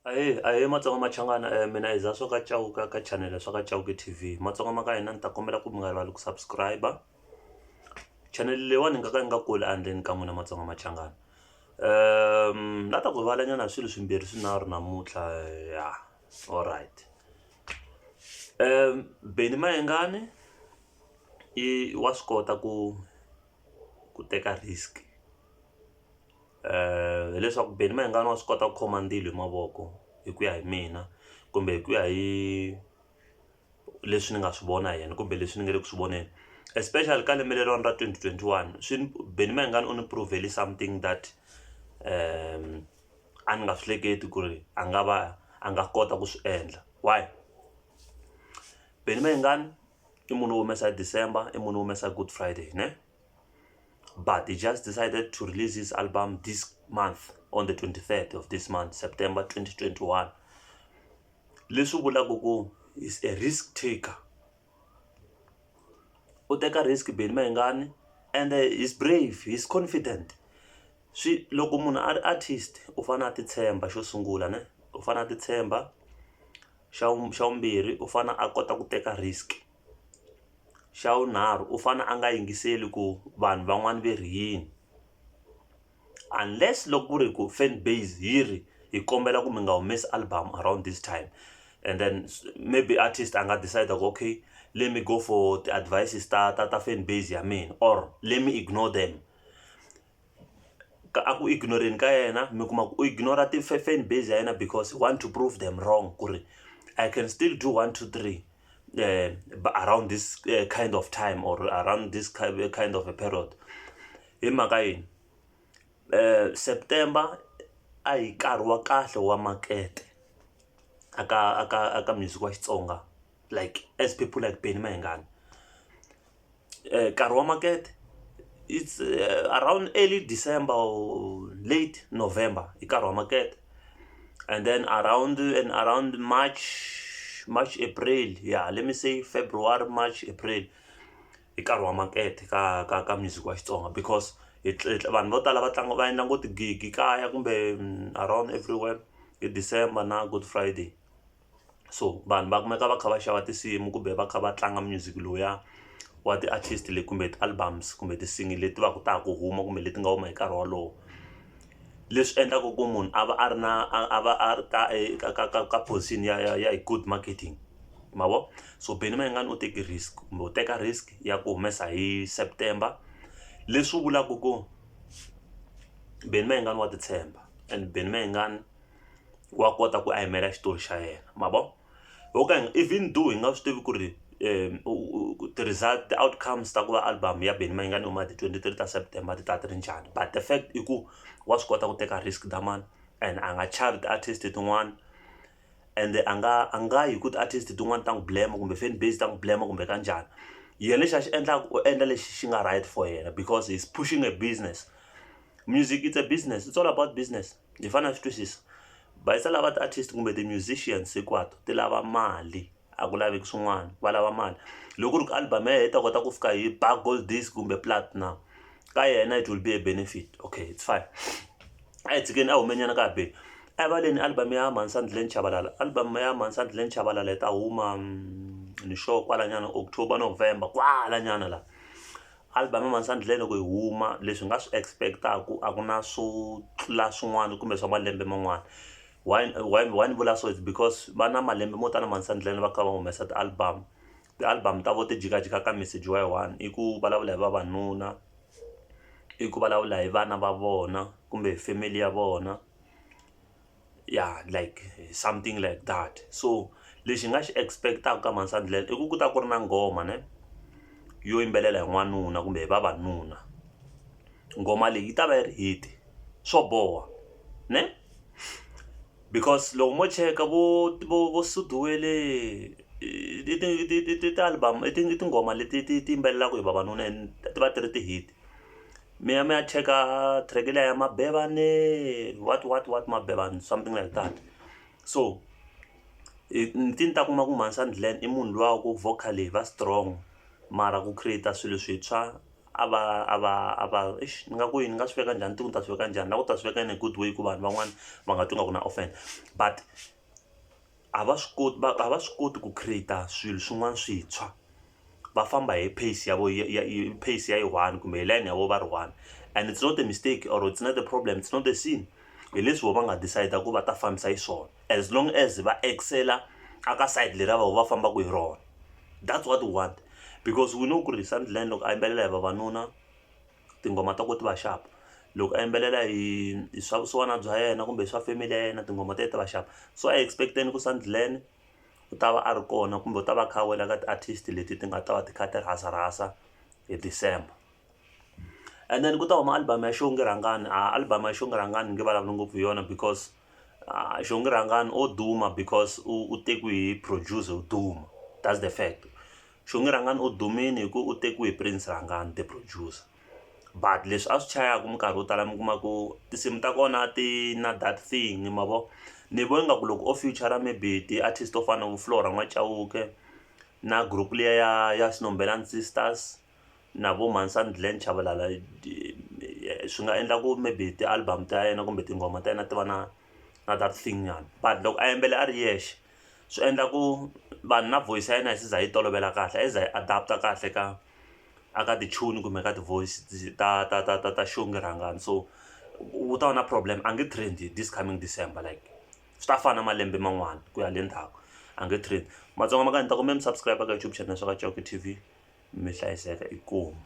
Ahe Matsonga Machangana mina iza swa ka Chauka ka channel swa ka Chauke TV. Matsonga ma ka hina ni ta kombela ku mi nga rivali ku subscribe. Channel leyiwani nga ka yi nga kuli handleni ka n'wina Matsonga Machangana. Na ta ku rivalanyana hi swilo swimbirhi swinharhu namuntlha ya alright. Benny Mayengani wa swi kota ku teka risk. Hileswaku Benny Mayengani wa swi kota ku khoma ndzilo hi mavoko hi ku ya hi mina kumbe hi ku ya hi leswi ni nga swi vona hi yena kumbe leswi ni nga le ku swi voneni, especially ka lembe leriwani ra 2021 Benny Mayengani u ni prove something that a ni nga swi hleketi ku ri a nga kota ku swi endla. Why? Benny Mayengani i munhu wo humesa December, i munhu wo humesa Good Friday, ne? But he just decided to release his album this month on the 23rd of this month, September 2021. Leswi vulaku ku is a risk taker. U teka risk Benny Mayengani and he's brave, he's confident. Loko munhu a ri artist u fane a titshemba xo sungula, ne? U fane a titshemba. Xa vumbirhi u fane a kota ku teka risk. Xa vunharhu u fane a nga yingiseli ku vanhu van'wani ve ri yini, unless loko ku ri ku fan base hi ri hi kombela ku mi nga humesi album around this time, and then maybe artist a nga decide okay, let me go for the advices ta fan base ya mina, or let me ignore them. Aku ignoreni ka yena mi kuma ku ignore ti fan base ya yena because he want to prove them wrong ku ri I can still do 1 2 3 around this kind of time or around this kind of a period. Hi mhaka yini September a hi nkarhi wa kahle wa makete aka music wa Xitsonga, like as people like Benny Mayengani. Nkarhi wa makete it's around early December or late November hi nkarhi wa makete, and then around March April, yeah, let me say February March April hi nkarhi wa makete ka music wa Xitsonga, because vanhu vo tala va endla ngo ti-gig kaya kumbe around everywhere hi December na Good Friday. So vanhu va kumeka va kha va xava tinsimu kumbe va kha va tlanga music loya wa ti-artist le kumbe ti-albums kumbe ti-single leti va ku ta ku huma kumbe leti nga huma hi nkarhi wolowo. Leswi endlaku ku munhu a va a ri ka position ya good marketing, mavo. So Benny Mayengani u teki risk kumbe u teka risk ya ku humesa hi September, leswi vulaku ku Benny Mayengani wa titshemba and Benny Mayengani wa kota ku a yimela xitori xa yena, mavo. Okay, even though hi nga swi tivi ku ri the outcomes ta ku va album ya Benny Mayengani huma ti 23 ta September ti ta ri njhani, but the fact i ku wa swi kota ku teka risk daman and a nga chavi ti-artist tin'wana, and a nga hi ku ti-artist tin'wana ta n'wi blame kumbe fan base ta n'wi blame kumbe ka njhani. Yena lexi a xi endlaku u endla lexi xi nga right for yena because he's pushing a business. Music it's a business, it's all about business. Hi fanele swi twisisa. Va yisa lava ti-artist kumbe ti-musicians hinkwato ti lava mali, a ku laveki swin'wana, va lava mali. Loko ku ri ku album ya heta kota ku fika hi bar gold disc kumbe platinum, ka yena it will be a benefit. Okay, it's fine. A hi tshikeni a humenyana ka Benny. A hi valeni album ya Sunglen chabalala, album ya Sunglen chabalala ta huma ni sure kwalanyana October November kwalanyana la. Album ya Sunglen loko yi huma leswi nga swi expectaku a ku na swo tlula swin'wana kumbe swa malembe man'wana. Why ni vula so it's because va na malembe mo tala Sunglen va kha va humesa ti-album ta vo ti jikajika ka message wa one i ku vulavula hi vavanuna, i ku vulavula hi vana va vona kumbe family ya vona, yeah, like something like that. So lexi nga xi expectaku ka Sunglen i ku ta ku ri na nghoma, ne, yo yimbelela hi n'wanuna kumbe hi vavanuna. Nghoma leyi yi ta va yi ri hit, swo boha, ne, because loko mo cheka vo Suduwele ti-album tinghoma leti ti yimbelelaku hi vavanuna and ti va ti ri ti-hit. Mi ya cheka track liya ya Mabebane, what Mabebane, something like that. So ni ta kuma ku Sunglen i munhu luya ku vocally va strong mara ku create swilo swintshwa ni nga ku yini, ni nga swi veka njhani, ti ku ni ta swi veka njhani, na ku ta swi veka in a good way ku vanhu van'wana va nga twi nga ku na offend. But a va swi koti ku create swilo swin'wana swintshwa, va famba hi pace ya pace ya yi one kumbe hi line ya vo va ri one, and it's not a mistake or it's not a problem, it's not a sin. Hi leswi va nga decide ku va ta fambisa hi swona, as long as va excela aka side leri va fambaka hi rona. That's what we want, because we know ku ri Sunglen loko a yimbelela hi vavanuna tingoma ta ku ti va sharp, loko a yimbelela hi swa vusiwana bya yena kumbe swa family ya yena tingoma ta va sharp. So I expecteni ku Sunglen u ta va a ri kona kumbe u ta va kha wela ka ti-artist leti ti nga ta va ti kha ti rhasa hi December. And then ku ta huma album ya Xongi Rhangani. Album ya Xongi Rhangani nge vulavuli ngopfu hi yona because Xongi Rhangani o duma because u tekiwe hi producer u duma, that's the fact. Xongi Rhangani u dumini hi ku u tekiwe hi Prince Rhangani the producer. But leswi a swi chayaka minkarhi yo tala mi kuma ku tinsimu ta kona ti na that thing ma vo, ni vo ingaku loko o feature maybe ti-artist to fana na Flora N'wachauke na group leya ya Sinombelani Sisters na vo Sunglen Chabalala, swi nga endla ku maybe ti-album ta yena kumbe tingoma ta yena ti va na that thing nyana. But loko a yimbele a ri yexe swi endla ku vanhu na voice ya yena yi siza yi tolovela kahle, yi za yi adapta kahle ka aka ti-tune kumbe ka ti-voice ta Xongi Rhangani. So u ta va na problem, a nge trend this coming December, like swi ta fana malembe man'wana ku ya le ndzhaku, a nge trend. Matsonga ma ka ni ta ku mi subscribe ka YouTube channel swa ka Chauke TV, mi hlayiseka, inkomu.